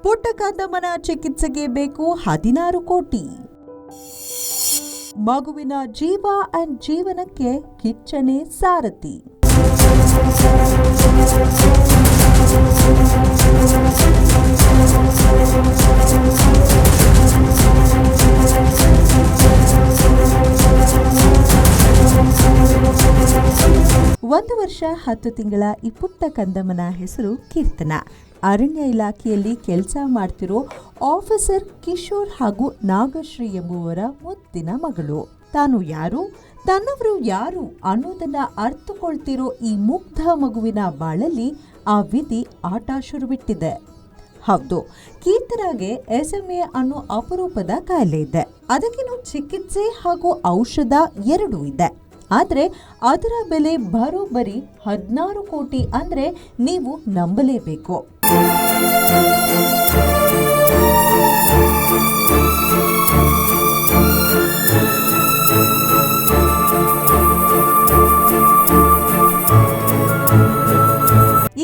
ಪುಟ್ಟ ಕಂದಮ್ಮನ ಚಿಕಿತ್ಸೆಗೆ ಬೇಕು 16 ಕೋಟಿ. ಮಗುವಿನ ಜೀವ ಅಂಡ್ ಜೀವನಕ್ಕೆ ಕಿಚ್ಚನೆ ಸಾರಥಿ. ಒಂದು ವರ್ಷ 10 ತಿಂಗಳ ಈ ಪುಟ್ಟ ಕಂದಮ್ಮನ ಹೆಸರು ಕೀರ್ತನ. ಅರಣ್ಯ ಇಲಾಖೆಯಲ್ಲಿ ಕೆಲಸ ಮಾಡ್ತಿರೋ ಆಫೀಸರ್ ಕಿಶೋರ್ ಹಾಗೂ ನಾಗಶ್ರೀ ಎಂಬುವರ ಮುದ್ದಿನ ಮಗಳು. ತಾನು ಯಾರು, ತನ್ನವರು ಯಾರು ಅನ್ನೋದನ್ನ ಅರ್ಥಕೊಳ್ತಿರೋ ಈ ಮುಗ್ಧ ಮಗುವಿನ ಬಾಳಲ್ಲಿ ಆ ವಿಧಿ ಆಟ ಶುರುವಿಟ್ಟಿದೆ. ಹೌದು, ಕೀರ್ತನಾಗೆ SMA ಅನ್ನೋ ಅಪರೂಪದ ಕಾಯಿಲೆ ಇದೆ. ಅದಕ್ಕಿನ್ನು ಚಿಕಿತ್ಸೆ ಹಾಗೂ ಔಷಧ ಎರಡೂ ಇದೆ. ಆದರೆ ಅದರ ಬೆಲೆ ಬರೋಬ್ಬರಿ 16 ಕೋಟಿ ಅಂದ್ರೆ ನೀವು ನಂಬಲೇಬೇಕು.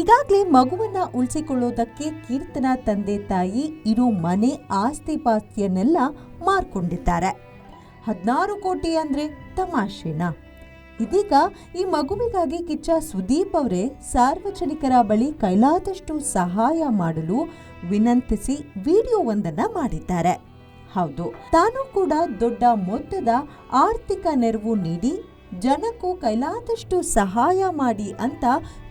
ಈಗಾಗಲೇ ಮಗುವನ್ನ ಉಳಿಸಿಕೊಳ್ಳೋದಕ್ಕೆ ಕೀರ್ತನ ತಂದೆ ತಾಯಿ ಇರೋ ಮನೆ ಆಸ್ತಿ ಪಾಸ್ತಿಯನ್ನೆಲ್ಲ ಮಾರ್ಕೊಂಡಿದ್ದಾರೆ. 16 ಕೋಟಿ ಅಂದ್ರೆ ತಮಾಷೆನಾ? ಇದೀಗ ಈ ಮಗುವಿಗಾಗಿ ಕಿಚ್ಚ ಸುದೀಪ್ ಅವರೇ ಸಾರ್ವಜನಿಕರ ಬಳಿ ಕೈಲಾದಷ್ಟು ಸಹಾಯ ಮಾಡಲು ವಿನಂತಿಸಿ ವಿಡಿಯೋವೊಂದನ್ನ ಮಾಡಿದ್ದಾರೆ. ಹೌದು, ತಾನು ಕೂಡ ದೊಡ್ಡ ಮೊತ್ತದ ಆರ್ಥಿಕ ನೆರವು ನೀಡಿ ಜನಕ್ಕೂ ಕೈಲಾದಷ್ಟು ಸಹಾಯ ಮಾಡಿ ಅಂತ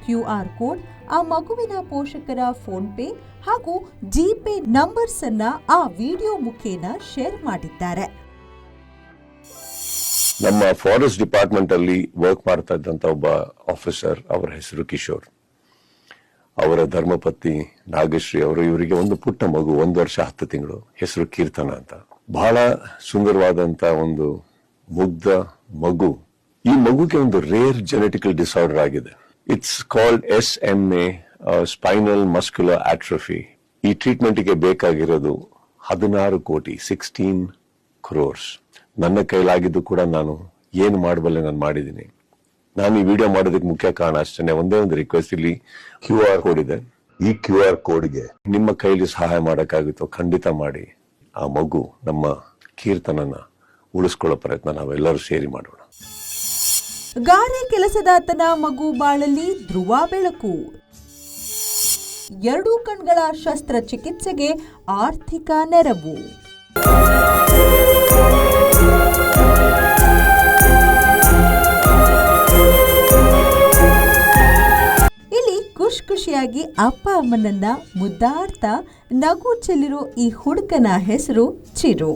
QR ಕೋಡ್, ಆ ಮಗುವಿನ ಪೋಷಕರ ಫೋನ್ ಪೇ ಹಾಗೂ ಜಿಪೇ ನಂಬರ್ಸ್ ಅನ್ನ ಆ ವಿಡಿಯೋ ಮುಖೇನ ಶೇರ್ ಮಾಡಿದ್ದಾರೆ. ನಮ್ಮ ಫಾರೆಸ್ಟ್ ಡಿಪಾರ್ಟ್ಮೆಂಟ್ ಅಲ್ಲಿ ವರ್ಕ್ ಮಾಡ್ತಾ ಇದ್ದಂತ ಒಬ್ಬ ಆಫೀಸರ್, ಅವರ ಹೆಸರು ಕಿಶೋರ್, ಅವರ ಧರ್ಮಪತ್ನಿ ನಾಗಶ್ರೀ ಅವರು, ಇವರಿಗೆ ಒಂದು ಪುಟ್ಟ ಮಗು, 1 ವರ್ಷ 10 ತಿಂಗಳು, ಹೆಸರು ಕೀರ್ತನ ಅಂತ. ಬಹಳ ಸುಂದರವಾದಂತ ಒಂದು ಮುಗ್ಧ ಮಗು. ಈ ಮಗುಗೆ ಒಂದು ರೇರ್ ಜೆನೆಟಿಕಲ್ ಡಿಸಾರ್ಡರ್ ಆಗಿದೆ. It's called SMA, spinal muscular atrophy. ಈ ಟ್ರೀಟ್ಮೆಂಟ್ ಗೆ ಬೇಕಾಗಿರೋದು 16 ಕೋಟಿ, 16 crores. ನನ್ನ ಕೈಲಾಗಿದ್ದು ಕೂಡ ನಾನು ಏನು ಮಾಡಬಲ್ಲೆ ನಾನು ಮಾಡಿದ್ದೀನಿ. ನಾನು ಈ ವಿಡಿಯೋ ಮಾಡೋದಕ್ಕೆ ಮುಖ್ಯ ಕಾರಣ ಅಷ್ಟೇ, ಒಂದೇ ಒಂದು ರಿಕ್ವೆಸ್ಟ್. ಇಲ್ಲಿ QR ಕೋಡ್ ಇದೆ. ಈ QR ಕೋಡ್ಗೆ ನಿಮ್ಮ ಕೈಲಿ ಸಹಾಯ ಮಾಡಕ್ಕಾಗುತ್ತೋ ಖಂಡಿತ ಮಾಡಿ. ಆ ಮಗು, ನಮ್ಮ ಕೀರ್ತನನ್ನ ಉಳಿಸ್ಕೊಳ್ಳೋ ಪ್ರಯತ್ನ ನಾವೆಲ್ಲರೂ ಸೇರಿ ಮಾಡೋಣ. ಗಾರೆ ಕೆಲಸದಾತನ ಮಗು ಬಾಳಲ್ಲಿ ಧ್ರುವ ಬೆಳಕು. 2 ಕಣ್ಗಳ ಶಸ್ತ್ರಚಿಕಿತ್ಸೆಗೆ ಆರ್ಥಿಕ ನೆರವು. ಇಲ್ಲಿ ಖುಷಿಯಾಗಿ ಅಪ್ಪ ಅಮ್ಮನನ್ನ ಮುದ್ದಾಡ್ತಾ ನಗು ಚೆಲ್ಲಿರೋ ಈ ಹುಡುಗನ ಹೆಸರು ಚಿರು.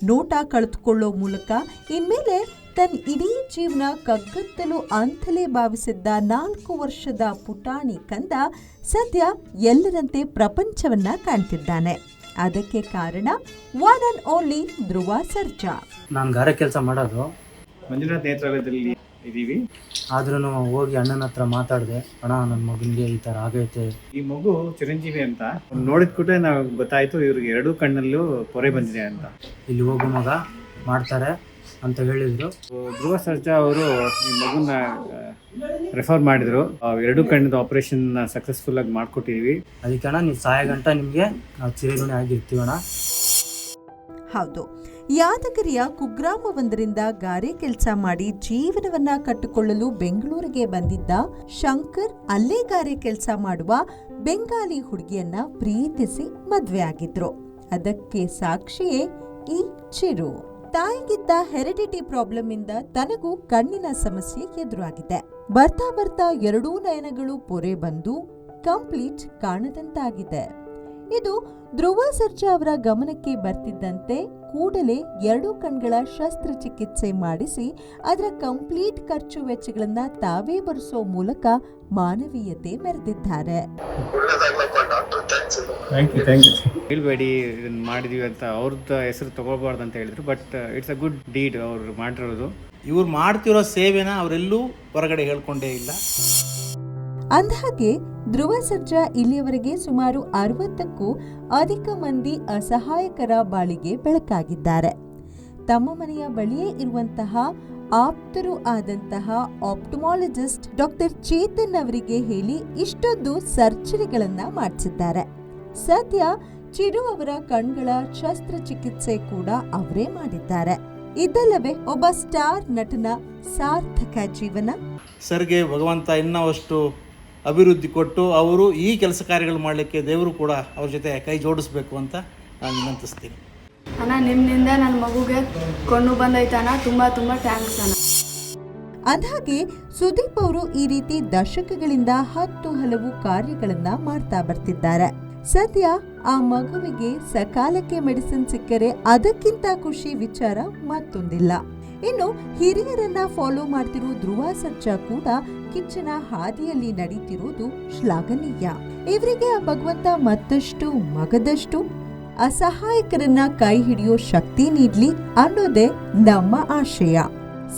ನೋಟ ಕಳೆದುಕೊಳ್ಳೋ ಮೂಲಕ ಇನ್ಮೇಲೆ ತನ್ನ ಇಡೀ ಜೀವನ ಕಗ್ಗತ್ತಲು ಅಂತಲೇ ಭಾವಿಸಿದ್ದ 4 ವರ್ಷದ ಪುಟಾಣಿ ಕಂದ ಸದ್ಯ ಎಲ್ಲರಂತೆ ಪ್ರಪಂಚವನ್ನ ಕಾಣ್ತಿದ್ದಾನೆ. ಅದಕ್ಕೆ ಕಾರಣ one and only Dhruva Sarja. ನಾನು ಗಾರೆ ಕೆಲಸ ಮಾಡೋದು ಮಂಜುನಾಥ್ ನೇತ್ರಾಲಯದಲ್ಲಿ ಇದೀವಿ. ಆದ್ರೂ ಹೋಗಿ ಅಣ್ಣನ ಹತ್ರ ಮಾತಾಡಿದೆ, ಅಣ್ಣ ನನ್ನ ಮಗನಿಗೆ ಈ ಥರ ಆಗೈತೆ. ಈ ಮಗು ಚಿರಂಜೀವಿ ಅಂತ ನೋಡಿದ ಕೂಡಲೇ ನಾವು ಗೊತ್ತಾಯ್ತು, ಇವ್ರಿಗೆ 2 ಕಣ್ಣಲ್ಲೂ ಪೊರೆ ಬಂದಿದೆ ಅಂತ. ಇಲ್ಲಿ ಹೋಗೋ ಮಗ ಮಾಡ್ತಾರೆ ಅಂತ ಹೇಳಿದ್ರು. ಧ್ರುವ ಸರ್ಜಾ ಅವರು ಈ ಮಗುನ ರೆಫರ್ ಮಾಡಿದ್ರು. 2 ಕಣ್ಣದ ಆಪರೇಷನ್ ಸಕ್ಸಸ್ಫುಲ್ ಆಗಿ ಮಾಡ್ಕೊಟ್ಟಿದೀವಿ. ಅದಕ್ಕೆ ಅಣ್ಣ ನೀವು ಸಾಯ ಗಂಟ ನಿಮಗೆ ನಾವು ಚಿರಋಣಿ ಆಗಿರ್ತೀವಣ್ಣ. ಹೌದು, ಯಾದಗಿರಿಯ ಕುಗ್ರಾಮವೊಂದರಿಂದ ಗಾರೆ ಕೆಲಸ ಮಾಡಿ ಜೀವನವನ್ನ ಕಟ್ಟಿಕೊಳ್ಳಲು ಬೆಂಗಳೂರಿಗೆ ಬಂದಿದ್ದ ಶಂಕರ್ ಅಲ್ಲೇ ಗಾರೆ ಕೆಲಸ ಮಾಡುವ ಬೆಂಗಾಲಿ ಹುಡುಗಿಯನ್ನ ಪ್ರೀತಿಸಿ ಮದ್ವೆ ಆಗಿದ್ರು. ಅದಕ್ಕೆ ಸಾಕ್ಷಿಯೇ ಈ ಚಿರು. ತಾಯಿಗಿದ್ದ ಹೆರಿಡಿಟಿ ಪ್ರಾಬ್ಲಮ್ ಇಂದ ತನಗೂ ಕಣ್ಣಿನ ಸಮಸ್ಯೆ ಎದುರಾಗಿದೆ. ಬರ್ತಾ ಬರ್ತಾ 2 ನಯನಗಳು ಪೊರೆ ಬಂದು ಕಂಪ್ಲೀಟ್ ಕಾಣದಂತಾಗಿದೆ. ಇದು ಧ್ರುವ ಸರ್ಜಾ ಅವರ ಗಮನಕ್ಕೆ ಬರ್ತಿದ್ದಂತೆ ಕೂಡಲೇ 2 ಕಣ್ಗಳ ಶಸ್ತ್ರಚಿಕಿತ್ಸೆ ಮಾಡಿಸಿ ಅದರ ಕಂಪ್ಲೀಟ್ ಖರ್ಚು ವೆಚ್ಚಗಳನ್ನ ತಾವೇ ಭರಿಸೋ ಮೂಲಕ ಮಾನವೀಯತೆ ಮೆರೆದಿದ್ದಾರೆ. ಹೇಳ್ಬೇಡಿ ಇದನ್ನ ಮಾಡಿದೀವಿ ಅಂತ ಅವ್ರದ್ದು ಹೆಸರು ತಗೋಬಾರ್ದು ಅಂತ ಹೇಳಿದ್ರು. But it's a good deed ಅವ್ರು ಮಾಡಿರೋದು. ಇವ್ರು ಮಾಡ್ತಿರೋ ಸೇವೆನ ಅವರೆಲ್ಲೂ ಹೊರಗಡೆ ಹೇಳ್ಕೊಂಡೇ ಇಲ್ಲ. ಅಂದಹಾಗೆ ಧ್ರುವ ಸರ್ಜಾ ಇಲ್ಲಿಯವರೆಗೆ ಸುಮಾರು 60ಕ್ಕೂ ಅಧಿಕ ಮಂದಿ ಅಸಹಾಯಕರ ಬಾಳಿಗೆ ಬೆಳಕಾಗಿದ್ದಾರೆ. ತಮ್ಮ ಮನೆಯ ಬಳಿಯೇ ಇರುವಂತಹ ಆಪ್ತರು ಆದಂತಹ ಆಪ್ಟಮಾಲಜಿಸ್ಟ್ ಡಾಕ್ಟರ್ ಚೇತನ್ ಅವರಿಗೆ ಹೇಳಿ ಇಷ್ಟೊಂದು ಸರ್ಜರಿಗಳನ್ನ ಮಾಡಿಸಿದ್ದಾರೆ. ಸದ್ಯ ಚಿರು ಅವರ ಕಣ್ಗಳ ಶಸ್ತ್ರಚಿಕಿತ್ಸೆ ಕೂಡ ಅವರೇ ಮಾಡಿದ್ದಾರೆ. ಇದಲ್ಲವೇ ಒಬ್ಬ ಸ್ಟಾರ್ ನಟನ ಸಾರ್ಥಕ ಜೀವನ. ಸರ್ಗೆ ಭಗವಂತ ಇನ್ನಷ್ಟು ಅಭಿವೃದ್ಧಿ ಕೊಟ್ಟು ಅವರು ಈ ಕೆಲಸ ಕಾರ್ಯಗಳು ಮಾಡಲಿಕ್ಕೆ ದೇವರು ಕೂಡ ಅವ್ರ ಜೊತೆ ಕೈ ಜೋಡಿಸ್ಬೇಕು ಅಂತ ನಾನು ವಿನಂತಿಸ್ತೀನಿ. ಅಣ್ಣ, ನಿಮ್ಮಿಂದ ನನ್ನ ಮಗುಗೆ ಕೊಂಡು ಬಂದೈತಣ್ಣ. ತುಂಬ ತುಂಬ ಥ್ಯಾಂಕ್ಸ್ ಅಣ್ಣ. ಅದಾಗೆ ಸುದೀಪ್ ಅವರು ಈ ರೀತಿ ದಶಕಗಳಿಂದ 10 ಹಲವು ಕಾರ್ಯಗಳನ್ನ ಮಾಡ್ತಾ ಬರ್ತಿದ್ದಾರೆ. ಸದ್ಯ ಆ ಮಗುವಿಗೆ ಸಕಾಲಕ್ಕೆ ಮೆಡಿಸಿನ್ ಸಿಕ್ಕರೆ ಅದಕ್ಕಿಂತ ಖುಷಿ ವಿಚಾರ ಮತ್ತೊಂದಿಲ್ಲ. ಇನ್ನು ಹಿರಿಯರನ್ನ ಫಾಲೋ ಮಾಡ್ತಿರೋ ಧ್ರುವ ಸರ್ಜಾ ಕೂಡ ಕಿಚ್ಚನ ಹಾದಿಯಲ್ಲಿ ನಡೀತಿರೋದು ಶ್ಲಾಘನೀಯ. ಇವರಿಗೆ ಆ ಭಗವಂತ ಮತ್ತಷ್ಟು ಮಗದಷ್ಟು ಅಸಹಾಯಕರನ್ನ ಕೈ ಹಿಡಿಯೋ ಶಕ್ತಿ ನೀಡ್ಲಿ ಅನ್ನೋದೇ ನಮ್ಮ ಆಶಯ.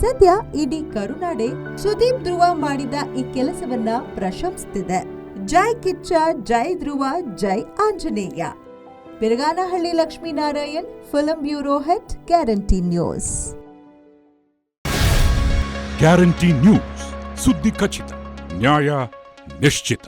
ಸದ್ಯ ಇಡೀ ಕರುನಾಡೆ ಸುದೀಪ್ ಧ್ರುವ ಮಾಡಿದ ಈ ಕೆಲಸವನ್ನ ಪ್ರಶಂಸಿಸಿದೆ. ಜೈ ಕಿಚ್ಚ, ಜೈ ಧ್ರುವ, ಜೈ Anjaneya. Piraganahalli Lakshminarayan, film bureau head, guarantee news. Guarantee news, ಸುದ್ದಿ ಖಚಿತ, ನ್ಯಾಯ ನಿಶ್ಚಿತ.